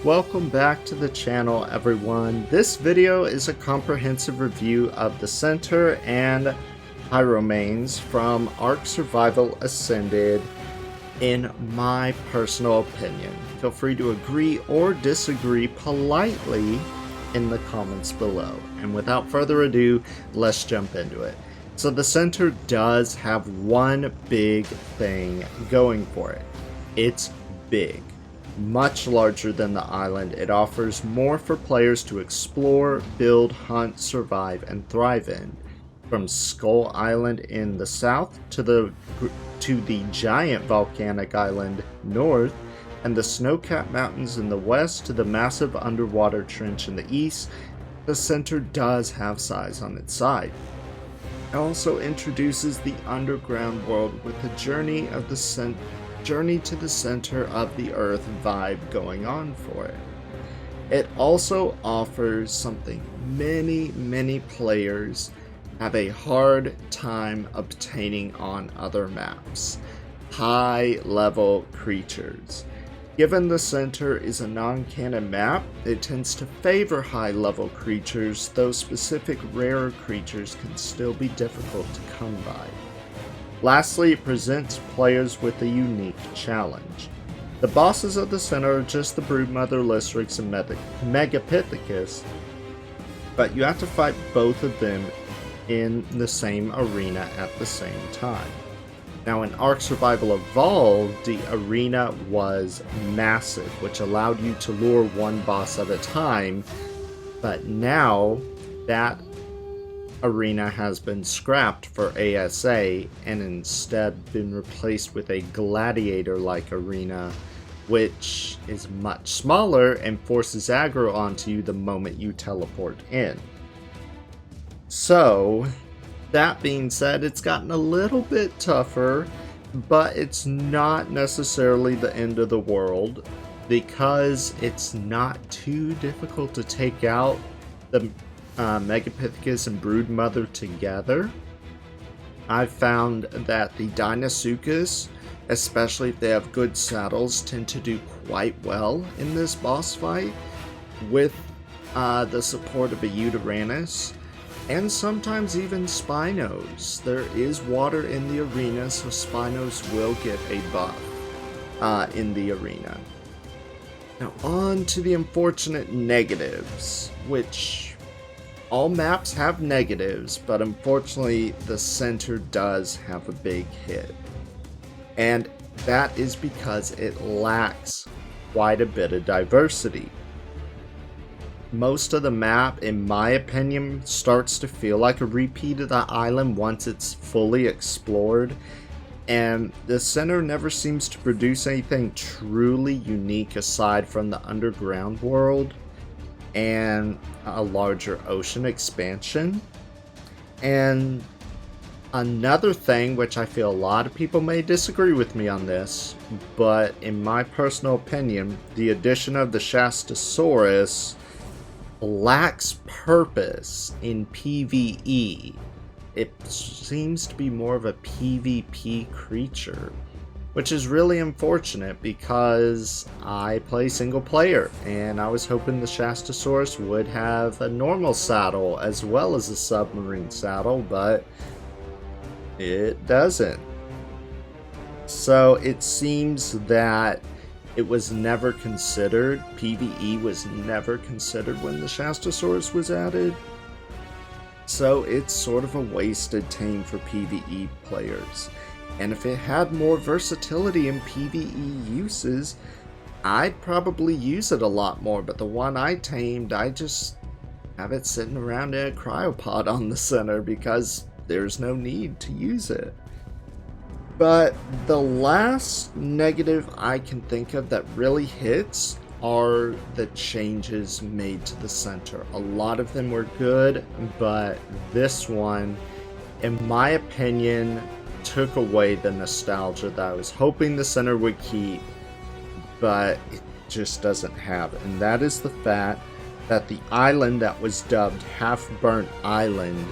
Welcome back to the channel, everyone. This video is a comprehensive review of the Center and Pyromanes from ARK Survival Ascended, in my personal opinion. Feel free to agree or disagree politely in the comments below. And without further ado, let's jump into it. So the Center does have one big thing going for it. It's big. Much larger than the island. It offers more for players to explore, build, hunt, survive, and thrive in. From Skull Island in the south to the giant volcanic island north, and the snow-capped mountains in the west to the massive underwater trench in the east, the Center does have size on its side. It also introduces the underground world with the journey to the center of the earth vibe going on for it. It also offers something many players have a hard time obtaining on other maps: high level creatures. Given the Center is a non-canon map, it tends to favor high level creatures, though specific rarer creatures can still be difficult to come by. Lastly, it presents players with a unique challenge. The bosses of the Center are just the Broodmother, Lystrix, and Megapithecus, but you have to fight both of them in the same arena at the same time. Now in ARK Survival Evolved, the arena was massive, which allowed you to lure one boss at a time, but now that arena has been scrapped for ASA and instead been replaced with a gladiator-like arena, which is much smaller and forces aggro onto you the moment you teleport in. So, that being said, it's gotten a little bit tougher, but it's not necessarily the end of the world, because it's not too difficult to take out the Megapithecus and Broodmother together. I've found that the Deinosuchus, especially if they have good saddles, tend to do quite well in this boss fight with the support of a Yutyrannus, and sometimes even Spinos. There is water in the arena, so Spinos will get a buff in the arena. Now on to the unfortunate negatives, which all maps have negatives, but unfortunately the Center does have a big hit. And that is because it lacks quite a bit of diversity. Most of the map, in my opinion, starts to feel like a repeat of the island once it's fully explored, and the Center never seems to produce anything truly unique aside from the underground world and a larger ocean expansion. And another thing, which I feel a lot of people may disagree with me on this, but in my personal opinion, the addition of the Shastasaurus lacks purpose in PvE. It seems to be more of a PvP creature, which is really unfortunate because I play single player and I was hoping the Shastasaurus would have a normal saddle as well as a submarine saddle, but it doesn't. So it seems that it was never considered, PvE was never considered when the Shastasaurus was added. So it's sort of a wasted tame for PvE players. And if it had more versatility in PvE uses, I'd probably use it a lot more, but the one I tamed, I just have it sitting around in a cryopod on the Center because there's no need to use it. But the last negative I can think of that really hits are the changes made to the Center. A lot of them were good, but this one, in my opinion, took away the nostalgia that I was hoping the Center would keep, but it just doesn't have. And that is the fact that the island that was dubbed Half Burnt Island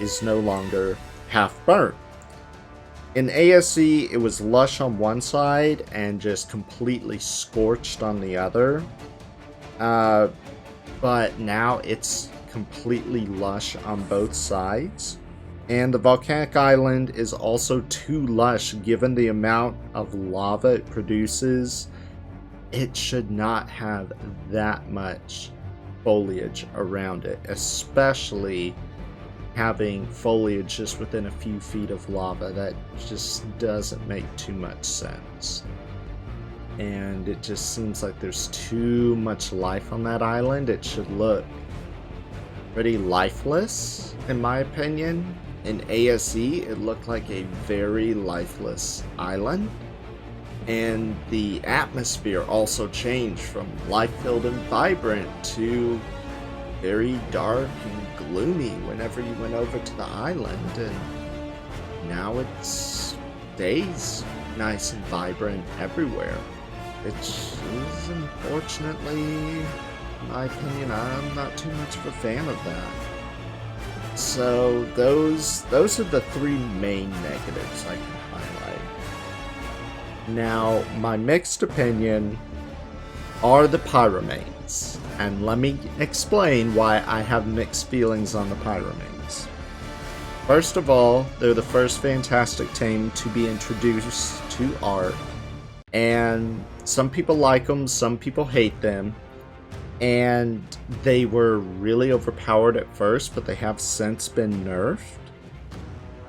is no longer half burnt. In ASC, it was lush on one side and just completely scorched on the other. But now it's completely lush on both sides. And the volcanic island is also too lush given the amount of lava it produces. It should not have that much foliage around it, especially having foliage just within a few feet of lava. That just doesn't make too much sense. And it just seems like there's too much life on that island. It should look pretty lifeless, in my opinion. In ASE, it looked like a very lifeless island. And the atmosphere also changed from life-filled and vibrant to very dark and gloomy whenever you went over to the island. And now it stays nice and vibrant everywhere. Which is, unfortunately, in my opinion, I'm not too much of a fan of that. So those are the three main negatives I can highlight. Now, my mixed opinion are the pyromanes, and let me explain why I have mixed feelings on the pyromanes. First of all, they're the first fantastic tame to be introduced to ARK, and some people like them, some people hate them. And they were really overpowered at first, but they have since been nerfed.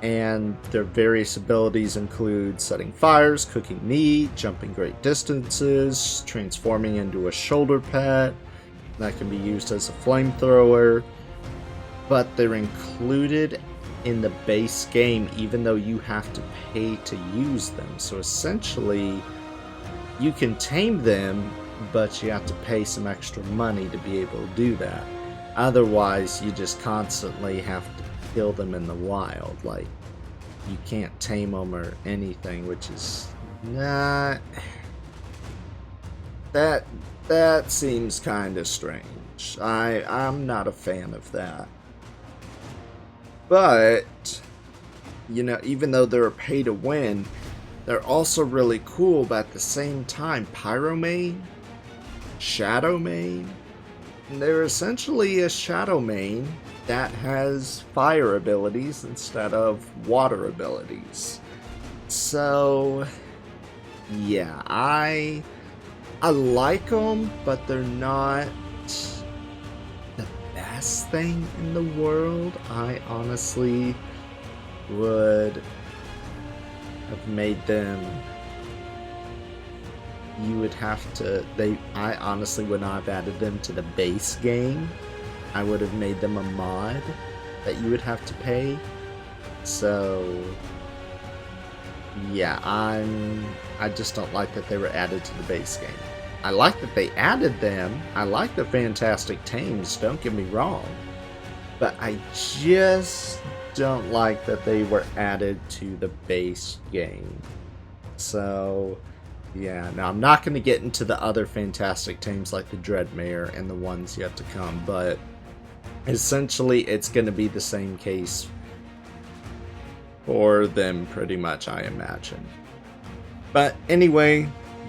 And their various abilities include setting fires, cooking meat, jumping great distances, transforming into a shoulder pet that can be used as a flamethrower. But they're included in the base game even though you have to pay to use them. So essentially, you can tame them, but you have to pay some extra money to be able to do that. Otherwise, you just constantly have to kill them in the wild. Like, you can't tame them or anything, which is not... That seems kind of strange. I'm not a fan of that. But, you know, even though they're a pay to win, they're also really cool, but at the same time, Pyromane, Shadowmane, they're essentially a Shadowmane that has fire abilities instead of water abilities. So, yeah, I like them, but they're not the best thing in the world. I honestly would have made them, you would have to, I honestly would not have added them to the base game. I would have made them a mod that you would have to pay. So yeah, I just don't like that they were added to the base game. I like that they added them. I like the fantastic tames, don't get me wrong. But I just don't like that they were added to the base game. So yeah, now I'm not going to get into the other fantastic tames like the Dreadmare and the ones yet to come, but essentially it's going to be the same case for them pretty much, I imagine. But anyway,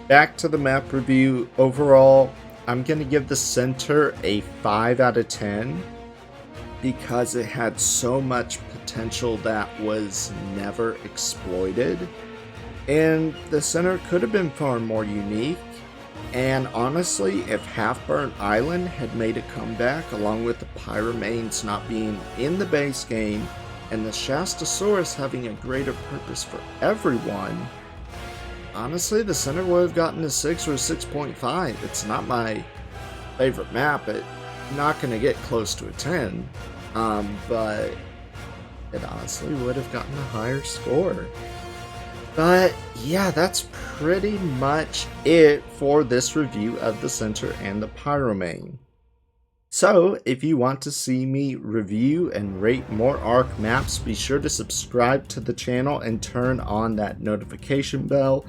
back to the map review. Overall, I'm going to give the center a 5 out of 10 because it had so much potential that was never exploited. And the center could have been far more unique. And honestly, if Half-Burnt Island had made a comeback along with the Pyromanes not being in the base game and the Shastasaurus having a greater purpose for everyone, honestly, the center would have gotten a 6 or a 6.5. It's not my favorite map. It's not going to get close to a 10. But it honestly would have gotten a higher score. But yeah, that's pretty much it for this review of the center and the Pyromane. So if you want to see me review and rate more ARK maps, be sure to subscribe to the channel and turn on that notification bell.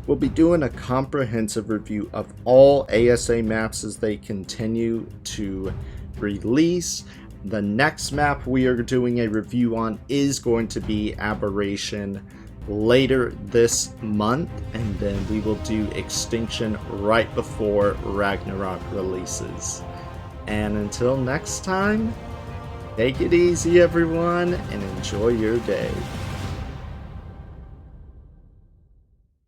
We'll be doing a comprehensive review of all ASA maps as they continue to release. The next map we are doing a review on is going to be Aberration. later this month, and then we will do Extinction right before Ragnarok releases. And until next time, take it easy everyone, and enjoy your day.